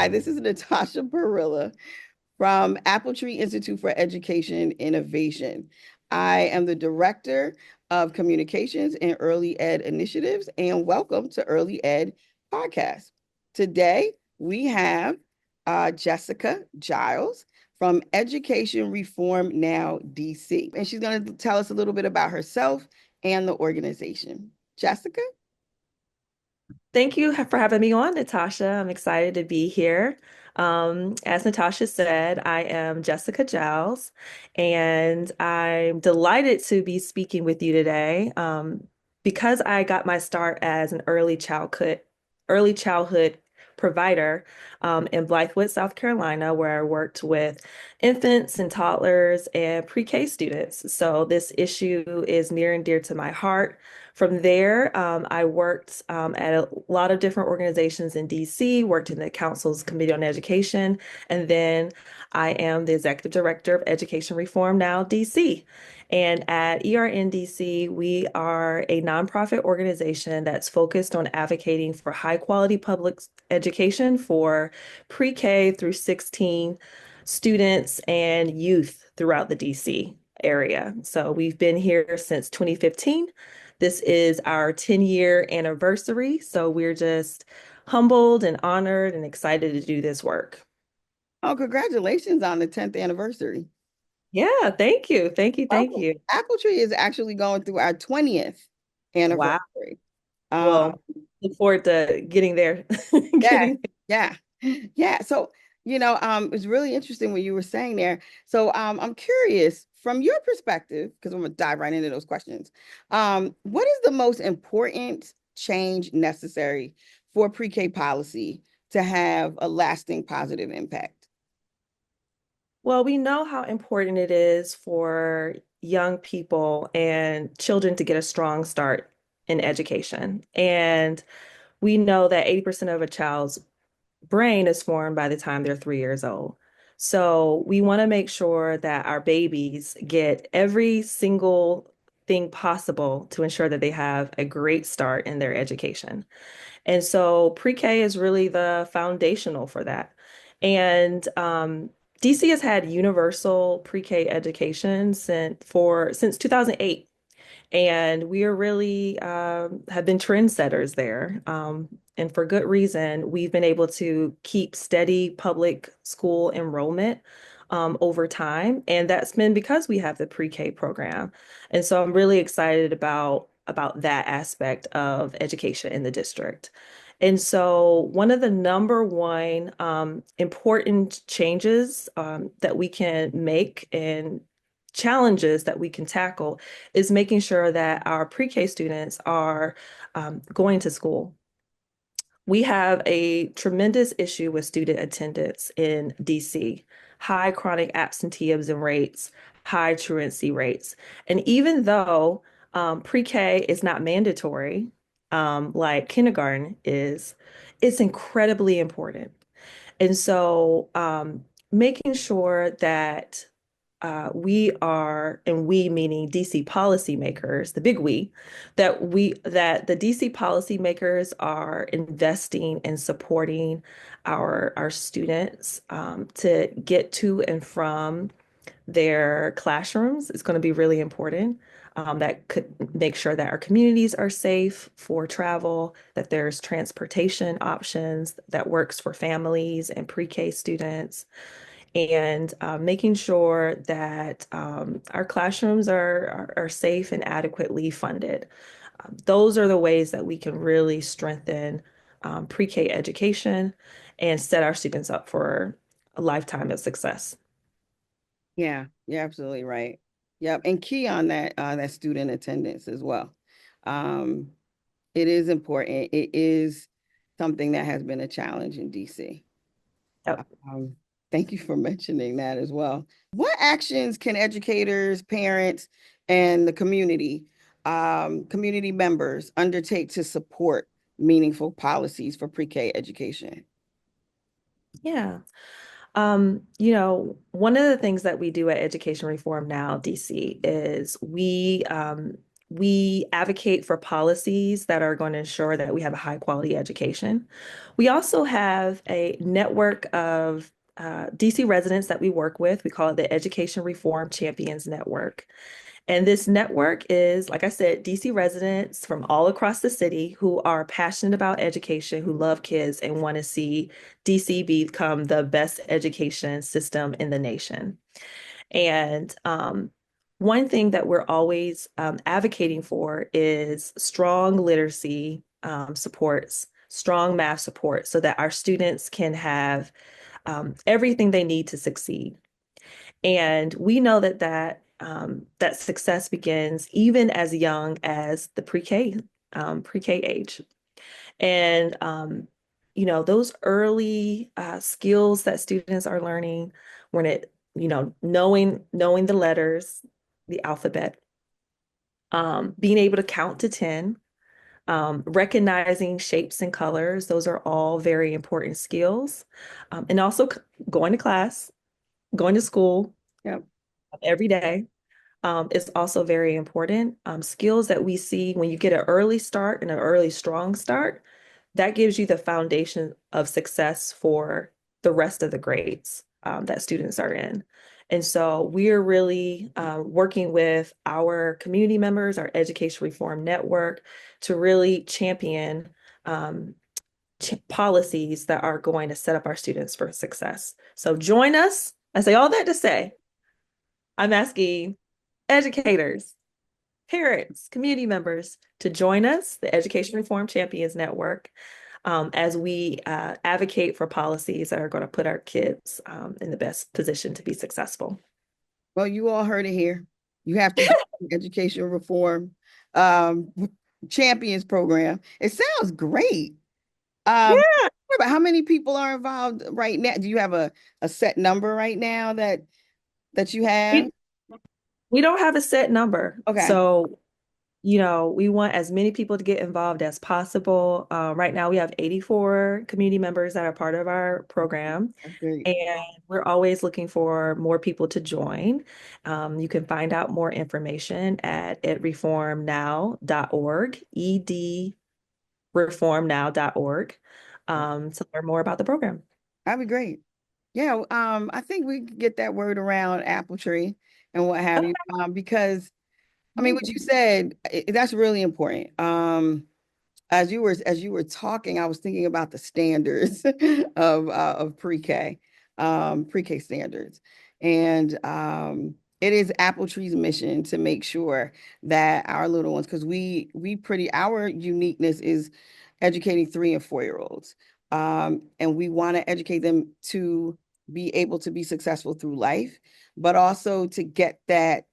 Hi, this is Natasha Barilla from AppleTree Institute for Education Innovation. I am the Director of Communications and Early Ed Initiatives, and welcome to Early Ed Podcast. Today, we have Jessica Giles from Education Reform Now, DC, and she's going to tell us a little bit about herself and the organization. Jessica? Thank you for having me on, Natasha. I'm excited to be here. As Natasha said, I am Jessica Giles, and I'm delighted to be speaking with you today. Because I got my start as an early childhood provider in Blythewood, South Carolina, where I worked with infants and toddlers and pre-K students. So this issue is near and dear to my heart. From there, I worked at a lot of different organizations in DC, worked in the Council's Committee on Education, and then I am the Executive Director of Education Reform Now, DC. And at ERNDC, we are a nonprofit organization that's focused on advocating for high quality public education for pre-K through 16 students and youth throughout the DC area. So we've been here since 2015. This is our 10-year anniversary, so we're just humbled and honored and excited to do this work. Oh, congratulations on the 10th anniversary. Yeah, thank you. Thank you. Thank Welcome. you. AppleTree is actually going through our 20th Wow. anniversary. Um, Well, look forward to getting there. yeah, Getting yeah, yeah. So, it's really interesting what you were saying there. So, I'm curious from your perspective, because I'm gonna dive right into those questions. What is the most important change necessary for pre-K policy to have a lasting positive impact? Well, we know how important it is for young people and children to get a strong start in education. And we know that 80% of a child's brain is formed by the time they're 3 years old. So we want to make sure that our babies get every single thing possible to ensure that they have a great start in their education. And so pre-K is really the foundational for that. And DC has had universal pre-K education since 2008. And we are really have been trendsetters there. And for good reason, we've been able to keep steady public school enrollment over time. And that's been because we have the pre-K program. And so I'm really excited about that aspect of education in the district. And so one of the number one important changes that we can make and challenges that we can tackle is making sure that our pre-K students are going to school. We have a tremendous issue with student attendance in DC, high chronic absenteeism rates, high truancy rates. And even though pre-K is not mandatory, like kindergarten is, it's incredibly important. And so making sure that and we meaning DC policymakers, the big we, that the DC policymakers are investing and supporting our students to get to and from their classrooms is going to be really important. That could make sure that our communities are safe for travel, that there's transportation options that works for families and pre-K students, and making sure that our classrooms are safe and adequately funded. Those are the ways that we can really strengthen pre-K education and set our students up for a lifetime of success. Yeah, you're absolutely right. Yep, and key on that student attendance as well. Um, it is important. It is something that has been a challenge in DC. Yep. Um, thank you for mentioning that as well. What actions can educators, parents, and the community members undertake to support meaningful policies for pre-K education? Yeah. One of the things that we do at Education Reform Now, DC, is We advocate for policies that are going to ensure that we have a high quality education. We also have a network of DC residents that we work with. We call it the Education Reform Champions Network. And this network is, like I said, DC residents from all across the city who are passionate about education, who love kids, and want to see DC become the best education system in the nation. And one thing that we're always advocating for is strong literacy supports, strong math support, so that our students can have everything they need to succeed. And we know that success begins even as young as the pre-K age. And those early skills that students are learning when knowing the letters, the alphabet, being able to count to 10, recognizing shapes and colors, those are all very important skills. And also going to class, going to school Yep. every day is also very important. Skills that we see when you get an early start and an early strong start, that gives you the foundation of success for the rest of the grades that students are in. And so we are really working with our community members, our Education Reform Network, to really champion policies that are going to set up our students for success. So join us. I say all that to say, I'm asking educators, parents, community members to join us, the Education Reform Champions Network, as we advocate for policies that are going to put our kids in the best position to be successful. Well, you all heard it here. You have to join the Education Reform um, Champions Program. It sounds great. Yeah, But how many people are involved right now? Do you have a set number right now that you have? we, we don't have a set number. Okay, So, we want as many people to get involved as possible. Right now, we have 84 community members that are part of our program. that's great. And we're always looking for more people to join. You can find out more information at edreformnow.org, edreformnow.org, to learn more about the program. That'd be great. Yeah, I think we could get that word around AppleTree and what have you. Because I mean, what you said, that's really important. As you were talking, I was thinking about the standards of pre-K standards, and it is AppleTree's mission to make sure that our little ones, because our uniqueness is educating 3 and 4 year olds, and we want to educate them to be able to be successful through life, but also to get that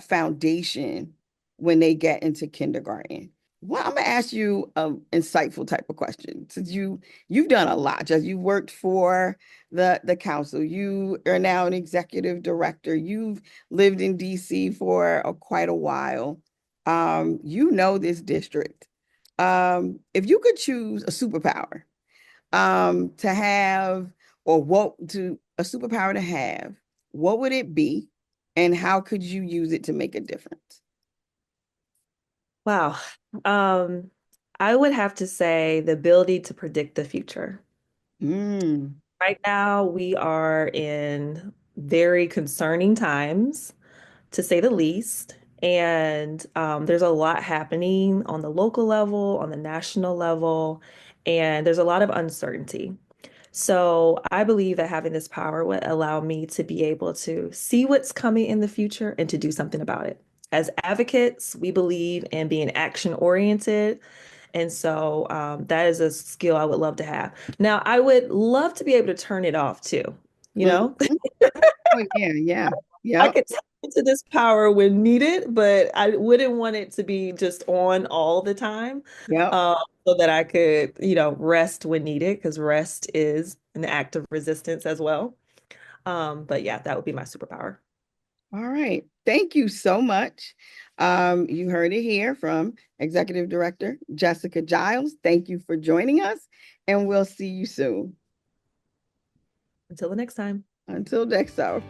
foundation when they get into kindergarten. Well, I'm gonna ask you an insightful type of question. Since you've done a lot, just you've worked for the council, you are now an executive director, you've lived in DC for quite a while. You know this district. If you could choose a superpower to have, or what to a superpower to have, what would it be, and how could you use it to make a difference? Wow. Um, I would have to say the ability to predict the future. Mm, Right now, we are in very concerning times, to say the least. And there's a lot happening on the local level, on the national level, and there's a lot of uncertainty. So I believe that having this power would allow me to be able to see what's coming in the future and to do something about it. As advocates, we believe in being action oriented. And so that is a skill I would love to have. Now, I would love to be able to turn it off too. You know, mhm. Oh yeah, yeah. I Yep. could tap into this power when needed, but I wouldn't want it to be just on all the time. Yep. So that I could, rest when needed, because rest is an act of resistance as well. But yeah, that would be my superpower. All right. Thank you so much. You heard it here from Executive Director Jessica Giles. Thank you for joining us, and we'll see you soon. Until the next time. Until next time.